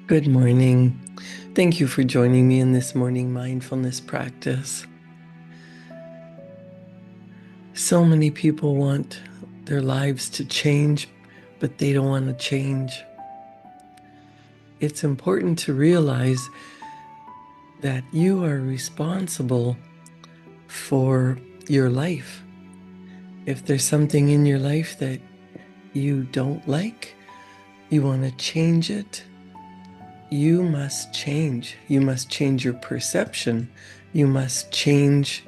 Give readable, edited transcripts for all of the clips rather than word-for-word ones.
Good morning. Thank you for joining me in this morning mindfulness practice. So many people want their lives to change, but they don't want to change. It's important to realize that you are responsible for your life. If there's something in your life that you don't like, you want to change it, you must change. You must change your perception. You must change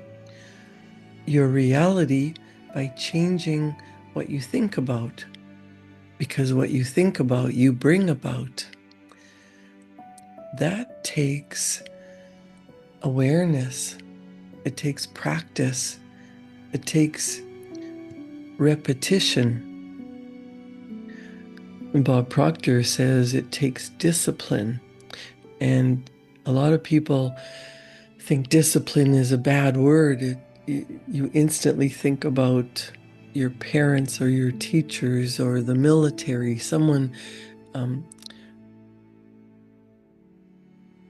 your reality by changing what you think about. Because what you think about, you bring about. That takes awareness. It takes practice. It takes repetition. And Bob Proctor says it takes discipline. And a lot of people think discipline is a bad word. You instantly think about your parents or your teachers or the military, someone um,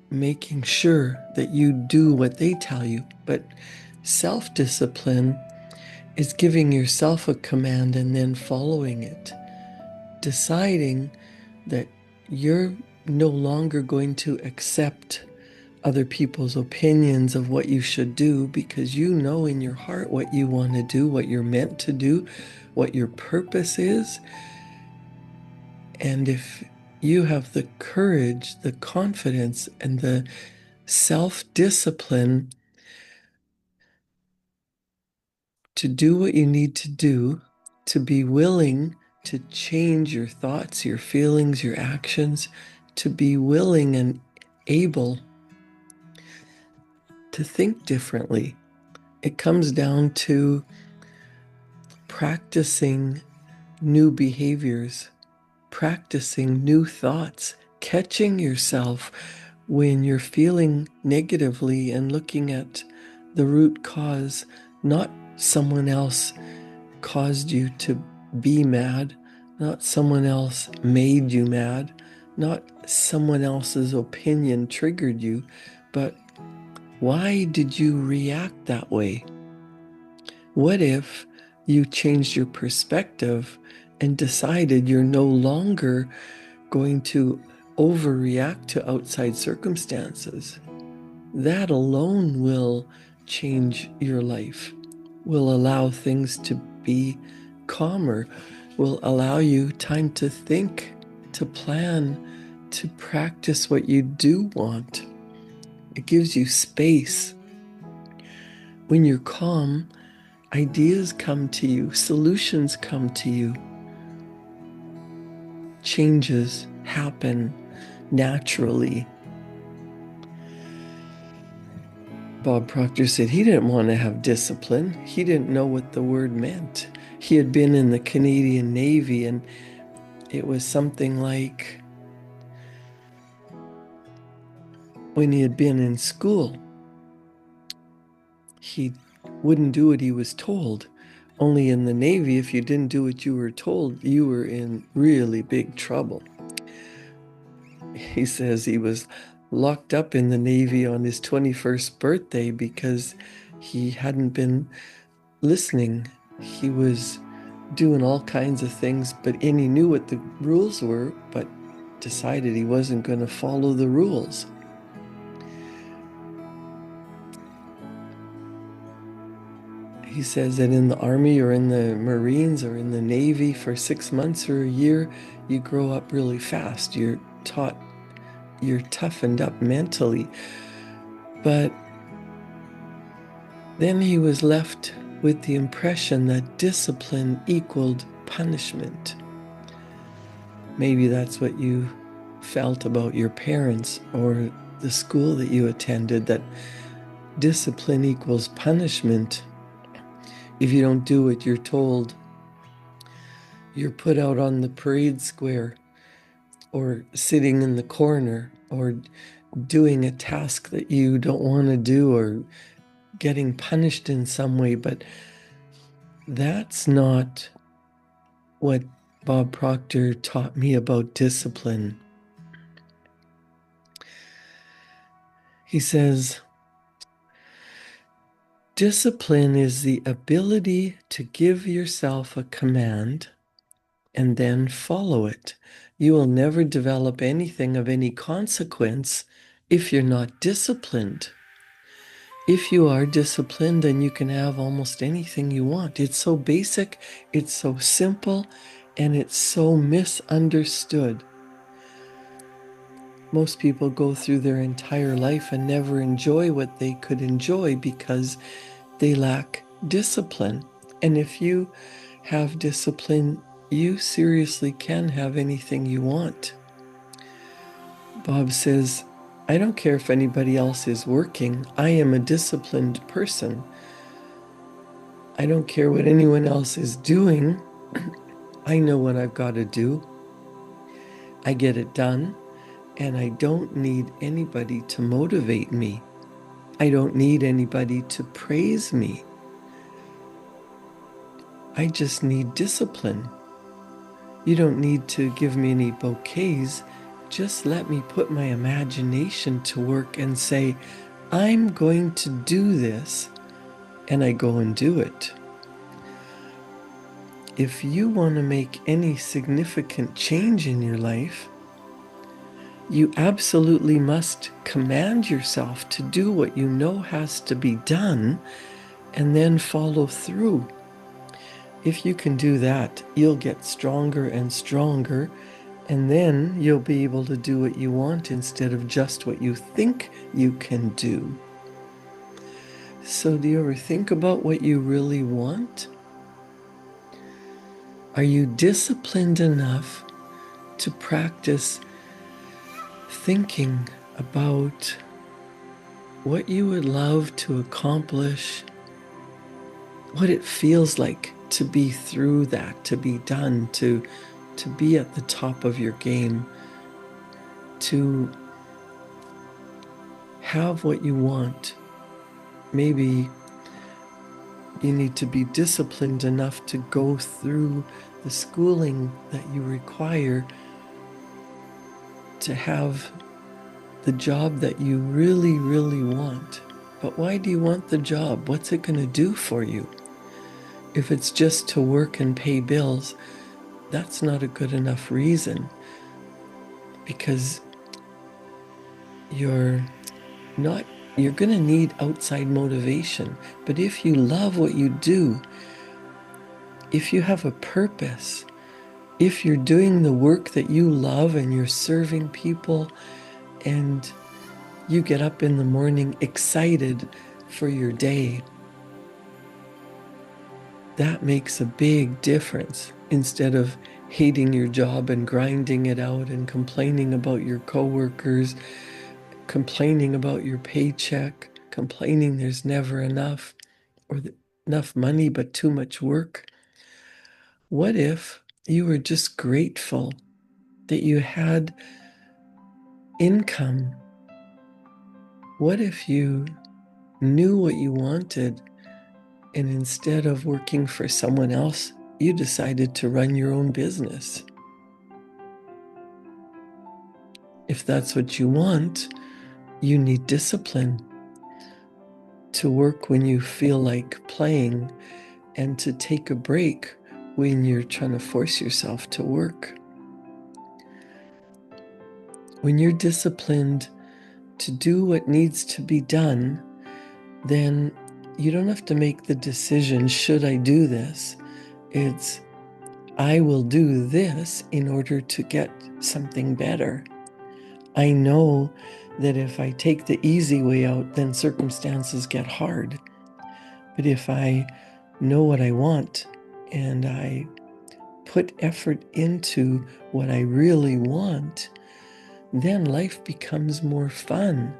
making sure that you do what they tell you. But self-discipline is giving yourself a command and then following it, deciding that you're no longer going to accept other people's opinions of what you should do because you know in your heart what you want to do, what you're meant to do, what your purpose is. And if you have the courage, the confidence, and the self-discipline to do what you need to do, to be willing to change your thoughts, your feelings, your actions, to be willing and able to think differently. It comes down to practicing new behaviors, practicing new thoughts, catching yourself when you're feeling negatively and looking at the root cause, not someone else caused you to be mad, not someone else made you mad, not someone else's opinion triggered you, but why did you react that way? What if you changed your perspective and decided you're no longer going to overreact to outside circumstances? That alone will change your life, will allow things to be calmer, will allow you time to think, to plan, to practice what you do want. It gives you space. When you're calm, ideas come to you, solutions come to you, changes happen naturally. Bob Proctor said he didn't want to have discipline. He didn't know what the word meant. He had been in the Canadian Navy, and it was something like when he had been in school, he wouldn't do what he was told. Only in the Navy, if you didn't do what you were told, you were in really big trouble. He says he was locked up in the Navy on his 21st birthday because he hadn't been listening. He was doing all kinds of things, and he knew what the rules were, but decided he wasn't going to follow the rules. He says that in the Army or in the Marines or in the Navy for 6 months or a year, you grow up really fast. You're taught, you're toughened up mentally. But then he was left with the impression that discipline equaled punishment. Maybe that's what you felt about your parents or the school that you attended, that discipline equals punishment. If you don't do what you're told, you're put out on the parade square or sitting in the corner or doing a task that you don't want to do or getting punished in some way. But that's not what Bob Proctor taught me about discipline. He says, discipline is the ability to give yourself a command and then follow it. You will never develop anything of any consequence if you're not disciplined. If you are disciplined, then you can have almost anything you want. It's so basic, it's so simple, and it's so misunderstood. Most people go through their entire life and never enjoy what they could enjoy because they lack discipline. And if you have discipline, you seriously can have anything you want. Bob says, I don't care if anybody else is working. I am a disciplined person. I don't care what anyone else is doing. I know what I've got to do. I get it done, and I don't need anybody to motivate me. I don't need anybody to praise me. I just need discipline. You don't need to give me any bouquets. Just let me put my imagination to work and say, I'm going to do this, and I go and do it. If you want to make any significant change in your life, you absolutely must command yourself to do what you know has to be done and then follow through. If you can do that, you'll get stronger and stronger, and then you'll be able to do what you want instead of just what you think you can do. So, do you ever think about what you really want? Are you disciplined enough to practice thinking about what you would love to accomplish, what it feels like to be through that, to be done, to be at the top of your game, to have what you want? Maybe you need to be disciplined enough to go through the schooling that you require to have the job that you really, really want. But why do you want the job? What's it going to do for you? If it's just to work and pay bills, that's not a good enough reason, because you're going to need outside motivation. But if you love what you do, if you have a purpose, if you're doing the work that you love and you're serving people and you get up in the morning excited for your day, that makes a big difference. Instead of hating your job and grinding it out and complaining about your coworkers, complaining about your paycheck, complaining there's never enough or enough money but too much work. What if you were just grateful that you had income? What if you knew what you wanted, and instead of working for someone else, you decided to run your own business? If that's what you want, you need discipline to work when you feel like playing and to take a break when you're trying to force yourself to work. When you're disciplined to do what needs to be done, then you don't have to make the decision, should I do this? It's, I will do this in order to get something better. I know that if I take the easy way out, then circumstances get hard. But if I know what I want and I put effort into what I really want, then life becomes more fun.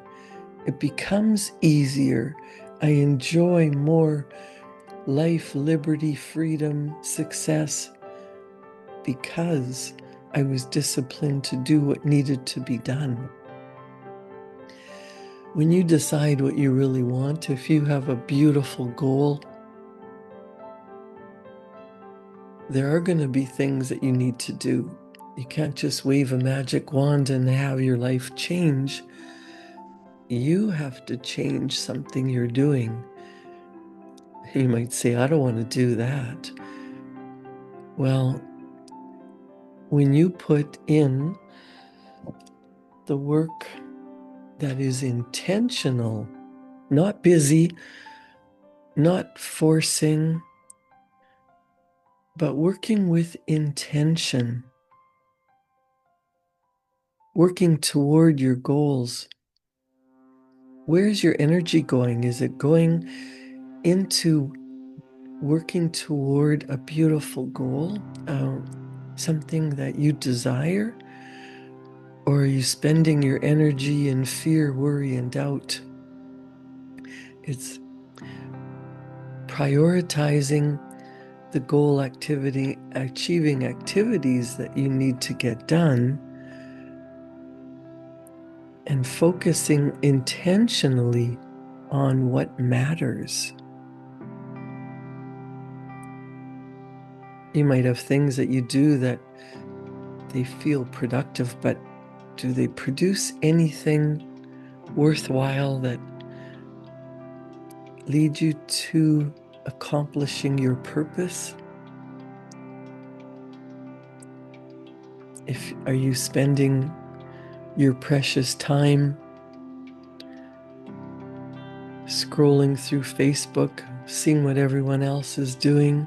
It becomes easier. I enjoy more life, liberty, freedom, success, because I was disciplined to do what needed to be done. When you decide what you really want, if you have a beautiful goal, there are going to be things that you need to do. You can't just wave a magic wand and have your life change. you have to change something you're doing. You might say, I don't want to do that. Well, when you put in the work that is intentional, not busy, not forcing, but working with intention, working toward your goals. Where's your energy going? Is it going into working toward a beautiful goal, something that you desire? Or are you spending your energy in fear, worry, and doubt? It's prioritizing the goal activity, achieving activities that you need to get done, and focusing intentionally on what matters. You might have things that you do that they feel productive, but do they produce anything worthwhile that lead you to accomplishing your purpose? Are you spending your precious time scrolling through Facebook, seeing what everyone else is doing?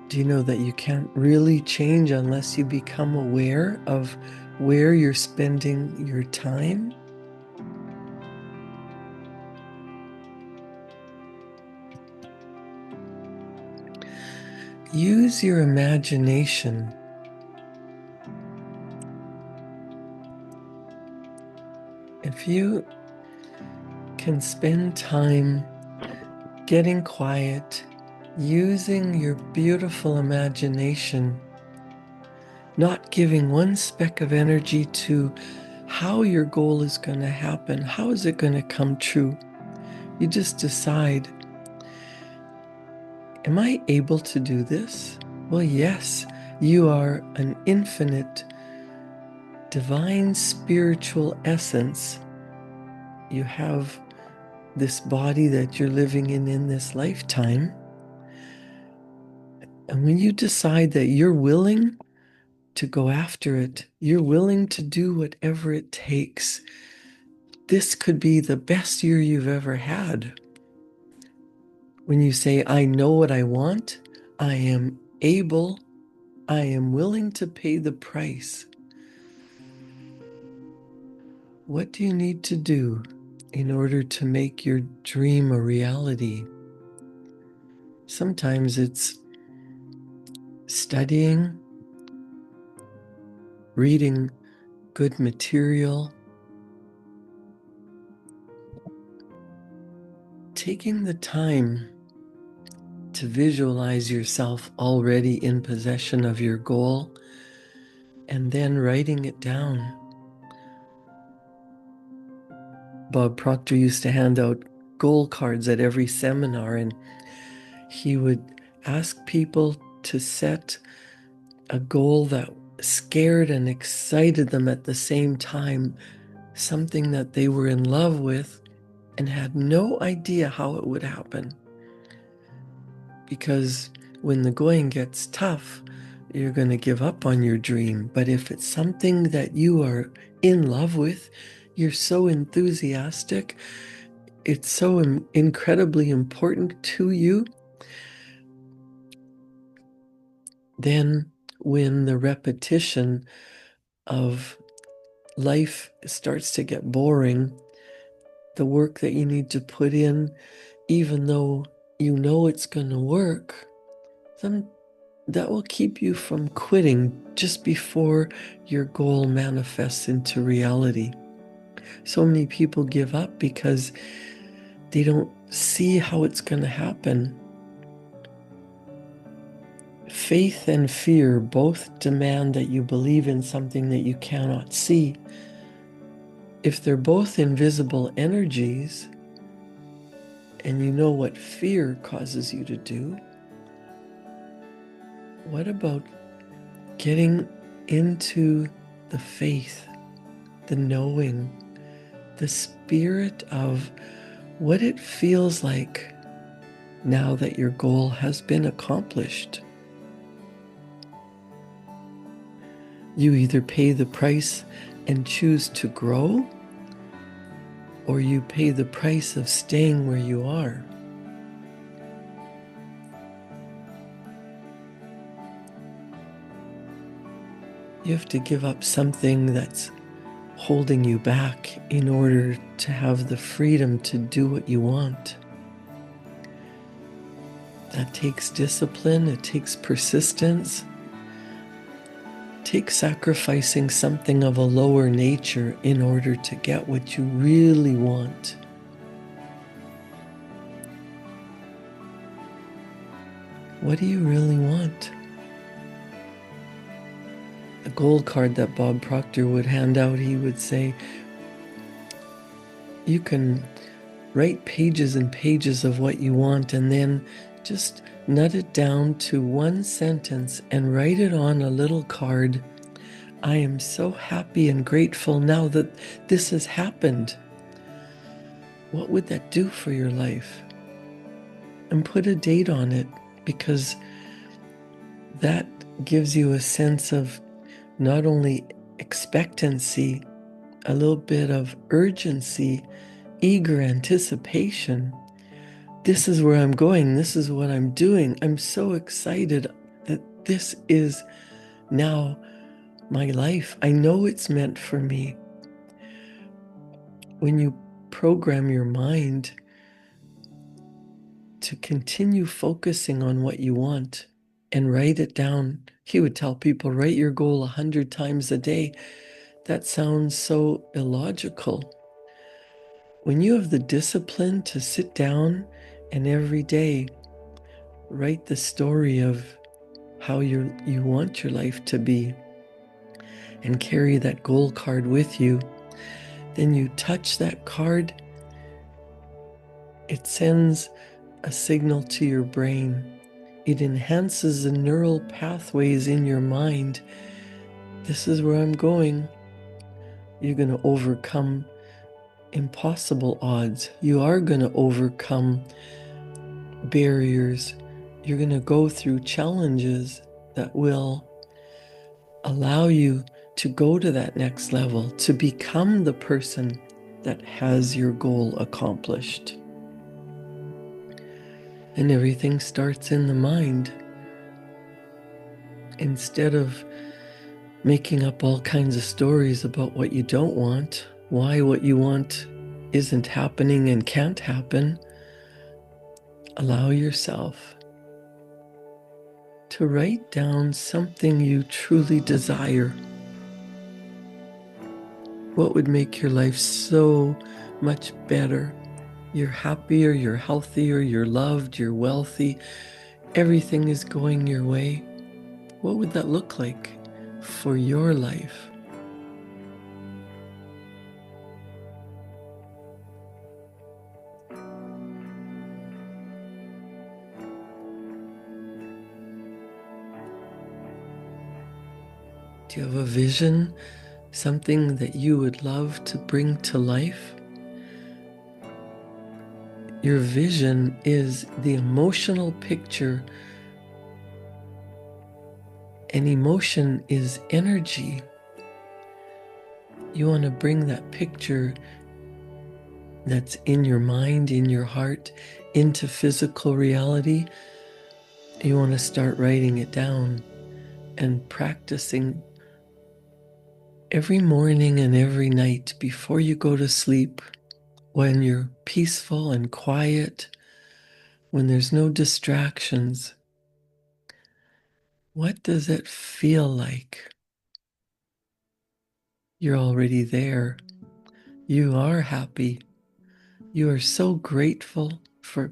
Do you know that you can't really change unless you become aware of where you're spending your time? Use your imagination. If you can spend time getting quiet, using your beautiful imagination, not giving one speck of energy to how your goal is going to happen, how is it going to come true? You just decide, am I able to do this? Well, yes, you are an infinite, divine spiritual essence. You have this body that you're living in this lifetime. And when you decide that you're willing to go after it, you're willing to do whatever it takes, this could be the best year you've ever had. When you say, I know what I want, I am able, I am willing to pay the price. What do you need to do in order to make your dream a reality? Sometimes it's studying, reading good material, taking the time to visualize yourself already in possession of your goal, and then writing it down. Bob Proctor used to hand out goal cards at every seminar, and he would ask people to set a goal that scared and excited them at the same time, something that they were in love with and had no idea how it would happen. Because when the going gets tough, you're going to give up on your dream. But if it's something that you are in love with, you're so enthusiastic, it's so incredibly important to you, then when the repetition of life starts to get boring, the work that you need to put in, even though you know it's going to work, then that will keep you from quitting just before your goal manifests into reality. So many people give up because they don't see how it's going to happen. Faith and fear both demand that you believe in something that you cannot see. If they're both invisible energies, and you know what fear causes you to do, what about getting into the faith? the knowing, the spirit of what it feels like now that your goal has been accomplished. You either pay the price and choose to grow, or you pay the price of staying where you are. You have to give up something that's holding you back in order to have the freedom to do what you want. That takes discipline, it takes persistence, it takes sacrificing something of a lower nature in order to get what you really want. What do you really want? A gold card that Bob Proctor would hand out, he would say, you can write pages and pages of what you want and then just nut it down to one sentence and write it on a little card. I am so happy and grateful now that this has happened. What would that do for your life? And put a date on it, because that gives you a sense of not only expectancy, a little bit of urgency, eager anticipation. This is where I'm going. This is what I'm doing. I'm so excited that this is now my life. I know it's meant for me. When you program your mind to continue focusing on what you want and write it down, he would tell people, write your goal 100 times a day. That sounds so illogical. When you have the discipline to sit down and every day write the story of how you want your life to be and carry that goal card with you, then you touch that card, it sends a signal to your brain. It enhances the neural pathways in your mind. This is where I'm going. You're going to overcome impossible odds. You are going to overcome barriers. You're going to go through challenges that will allow you to go to that next level, to become the person that has your goal accomplished. And everything starts in the mind. Instead of making up all kinds of stories about what you don't want, why what you want isn't happening and can't happen, allow yourself to write down something you truly desire. What would make your life so much better? You're happier, you're healthier, you're loved, you're wealthy, everything is going your way. What would that look like for your life? Do you have a vision, something that you would love to bring to life? Your vision is the emotional picture, and emotion is energy. You want to bring that picture that's in your mind, in your heart, into physical reality. You want to start writing it down and practicing every morning and every night before you go to sleep, when you're peaceful and quiet, when there's no distractions. What does it feel like? You're already there. You are happy. You are so grateful for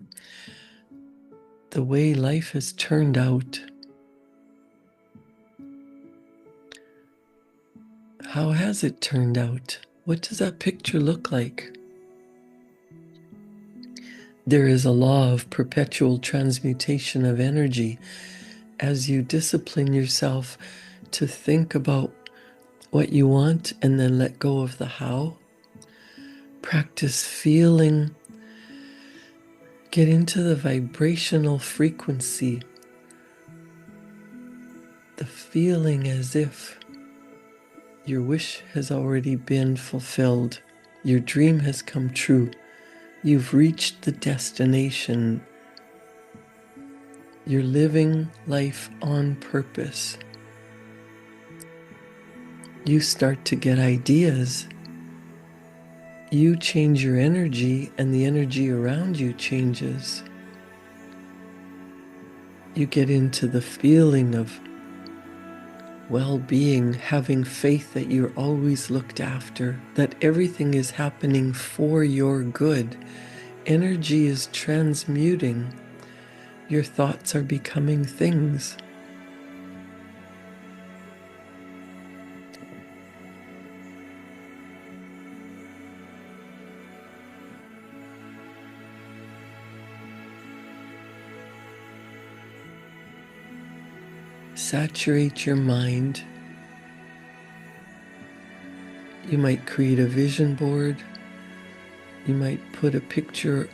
the way life has turned out. How has it turned out? What does that picture look like? There is a law of perpetual transmutation of energy. As you discipline yourself to think about what you want and then let go of the how. Practice feeling, get into the vibrational frequency, the feeling as if your wish has already been fulfilled, your dream has come true, you've reached the destination, you're living life on purpose. You start to get ideas. You change your energy, and the energy around you changes. You get into the feeling of well-being, having faith that you're always looked after, that everything is happening for your good. Energy is transmuting. Your thoughts are becoming things. Saturate your mind. You might create a vision board. You might put a picture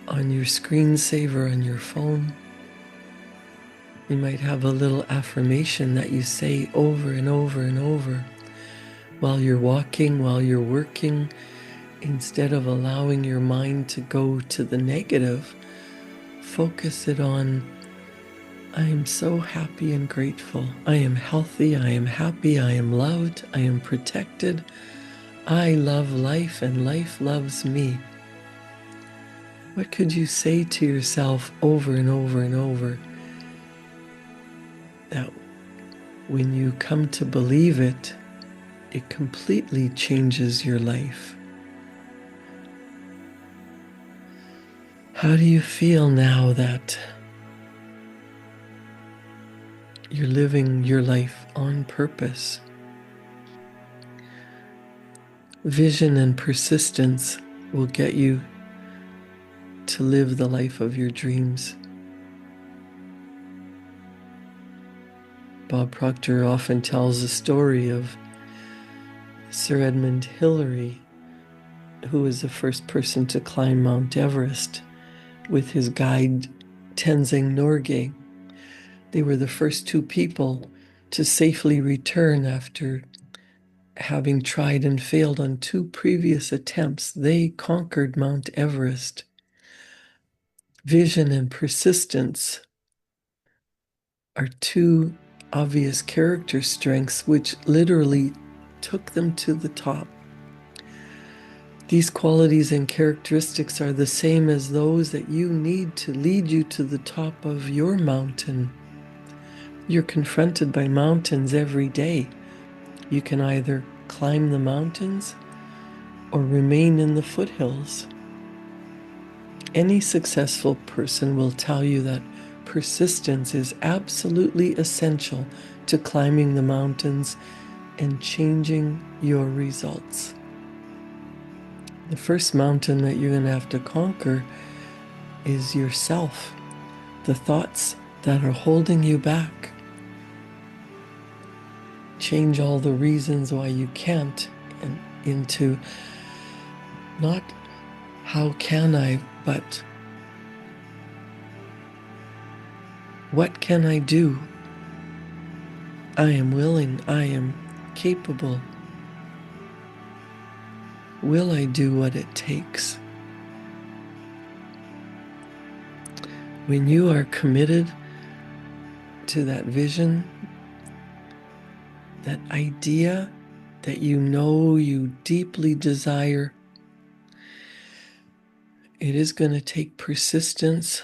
on your screensaver on your phone. You might have a little affirmation that you say over and over and over while you're walking, while you're working. Instead of allowing your mind to go to the negative, focus it on, I am so happy and grateful. I am healthy. I am happy. I am loved. I am protected. I love life and life loves me. What could you say to yourself over and over and over that when you come to believe it, it completely changes your life? How do you feel now that you're living your life on purpose? Vision and persistence will get you to live the life of your dreams. Bob Proctor often tells the story of Sir Edmund Hillary, who was the first person to climb Mount Everest with his guide Tenzing Norgay. They were the first two people to safely return after having tried and failed on two previous attempts. They conquered Mount Everest. Vision and persistence are two obvious character strengths which literally took them to the top. These qualities and characteristics are the same as those that you need to lead you to the top of your mountain. You're confronted by mountains every day. You can either climb the mountains or remain in the foothills. Any successful person will tell you that persistence is absolutely essential to climbing the mountains and changing your results. The first mountain that you're going to have to conquer is yourself, the thoughts that are holding you back. Change all the reasons why you can't and into not how can I, but what can I do? I am willing, I am capable. Will I do what it takes? When you are committed to that vision, that idea that you know you deeply desire, it is going to take persistence.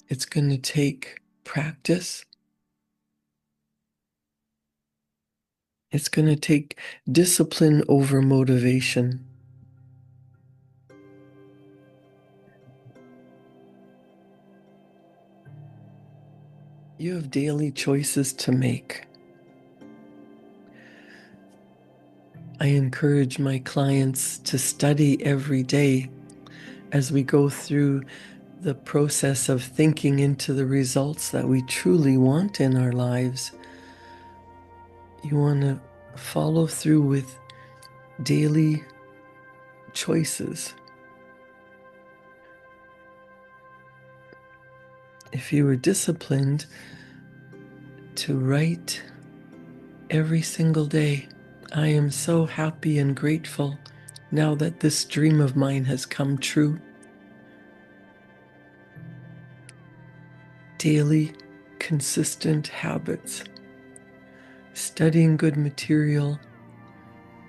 It's going to take practice. It's going to take discipline over motivation. You have daily choices to make. I encourage my clients to study every day as we go through the process of thinking into the results that we truly want in our lives. You want to follow through with daily choices. If you were disciplined to write every single day, I am so happy and grateful now that this dream of mine has come true. Daily, consistent habits, studying good material,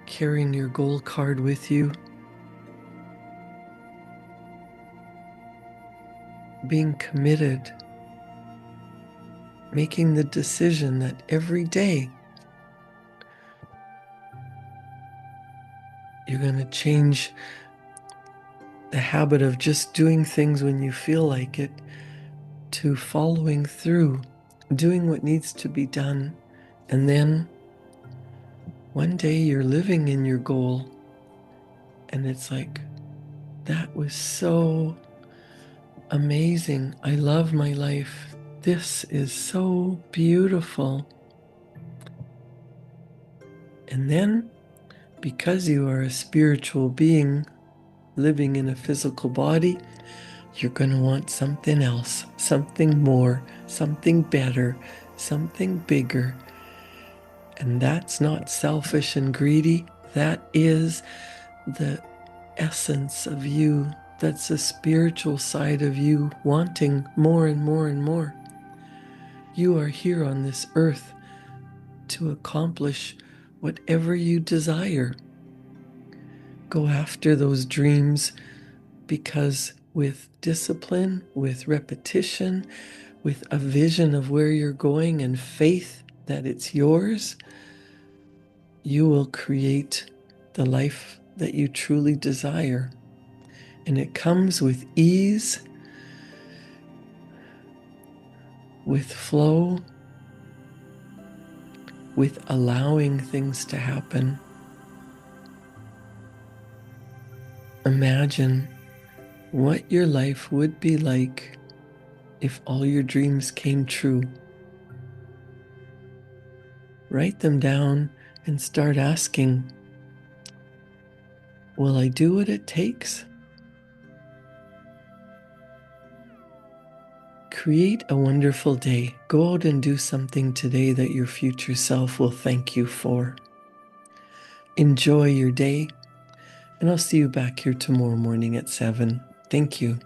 carrying your goal card with you, being committed, making the decision that every day you're going to change the habit of just doing things when you feel like it to following through, doing what needs to be done. And then one day you're living in your goal, and it's like, that was so amazing. I love my life. This is so beautiful. And then, because you are a spiritual being living in a physical body, you're going to want something else, something more, something better, something bigger. And that's not selfish and greedy. That is the essence of you. That's the spiritual side of you wanting more and more and more. You are here on this earth to accomplish whatever you desire. Go after those dreams, because with discipline, with repetition, with a vision of where you're going and faith that it's yours, you will create the life that you truly desire. And it comes with ease, with flow, with allowing things to happen. Imagine what your life would be like if all your dreams came true. Write them down and start asking, will I do what it takes? Create a wonderful day. Go out and do something today that your future self will thank you for. Enjoy your day, and I'll see you back here tomorrow morning at 7. Thank you.